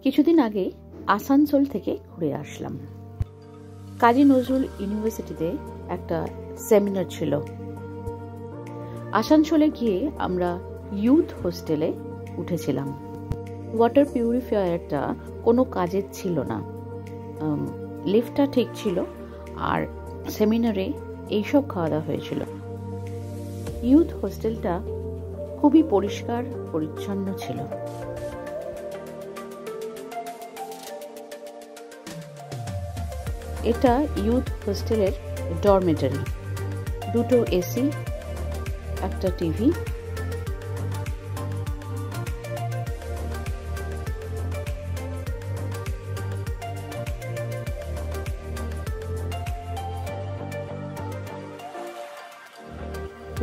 কিছুদিন আগে আসানসোল থেকে ঘুরে আসলাম। কাজী নজরুল ইউনিভার্সিটিতে একটা সেমিনার ছিল। আসানসোলে গিয়ে আমরা ইউথ হোস্টেলে উঠেছিলাম। ওয়াটার পিউরিফায়ারটা কোনো কাজের ছিল না, লিফটটা ঠিক ছিল, আর সেমিনারে এইসব খাওয়া দাওয়া হয়েছিল। ইউথ হোস্টেলটা খুবই পরিষ্কার পরিচ্ছন্ন ছিল। এটা ইউথ হোস্টেলের ডরমেটারি, দুটো এসি, একটা টিভি।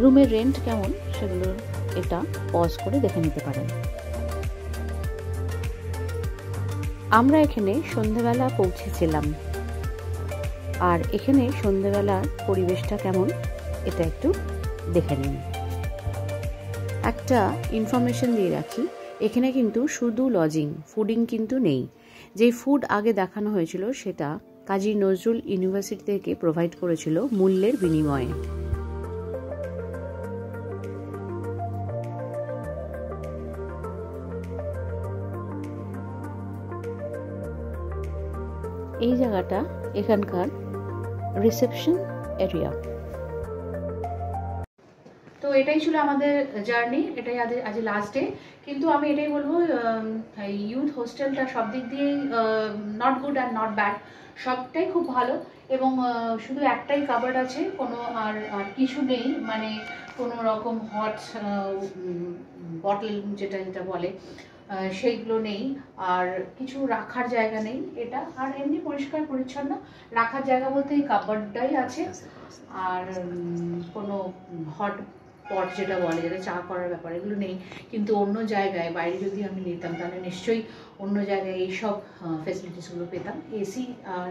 রুমের রেন্ট কেমন সেগুলো এটা পজ করে দেখে নিতে পারেন। আমরা এখানে সন্ধ্যেবেলা পৌঁছেছিলাম, আর এখানে সন্ধ্যেবেলার পরিবেশটা কেমন এটা একটু দেখে নিন। একটা ইনফরমেশন দিয়ে রাখি, এখানে কিন্তু শুধু লজিং, ফুডিং কিন্তু নেই। যে ফুড আগে দেখানো হয়েছিল সেটা কাজী নজরুল ইউনিভার্সিটি থেকে প্রোভাইড করেছিল মূল্যের বিনিময়ে। এই জায়গাটা এখানকার রিসেপশন এরিয়া। তো এটাই ছিল আমাদের জার্নি, এটাই আজ লাস্ট ডে। কিন্তু আমি এটাই বলবো, ইউথ হোস্টেলটা সব দিক দিয়েই not good and not bad, সবটাই খুব ভালো। এবং শুধু একটাই কাবার্ড আছে, কোনো আর কিছু নেই, মানে কোনো রকম হট বটল যেটা বলে সেইগুলো নেই, আর কিছু রাখার জায়গা নেই এটা। আর এমনি পরিষ্কার পরিচ্ছন্ন রাখার জায়গা বলতে এই কাবার্ডটাই আছে, আর কোনো হট পট যেটা বলে, যেটা চা করার ব্যাপার, এগুলো নেই। কিন্তু অন্য জায়গায় বাইরে যদি আমি নিতাম তাহলে নিশ্চয়ই অন্য জায়গায় এইসব ফেসিলিটিসগুলো পেতাম। এসি আর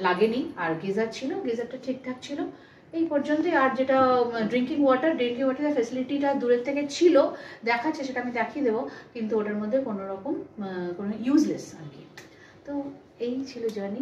লাগেনি, আর গিজার ছিল, গিজারটা ঠিকঠাক ছিল, এই পর্যন্তই। আর যেটা ড্রিঙ্কিং ওয়াটার ফ্যাসিলিটিটা দূরের থেকে ছিল, দেখাচ্ছে, সেটা আমি দেখিয়ে দেবো, কিন্তু ওটার মধ্যে কোনো রকম কোনো ইউজলেস আর কি। তো এই ছিল জার্নি।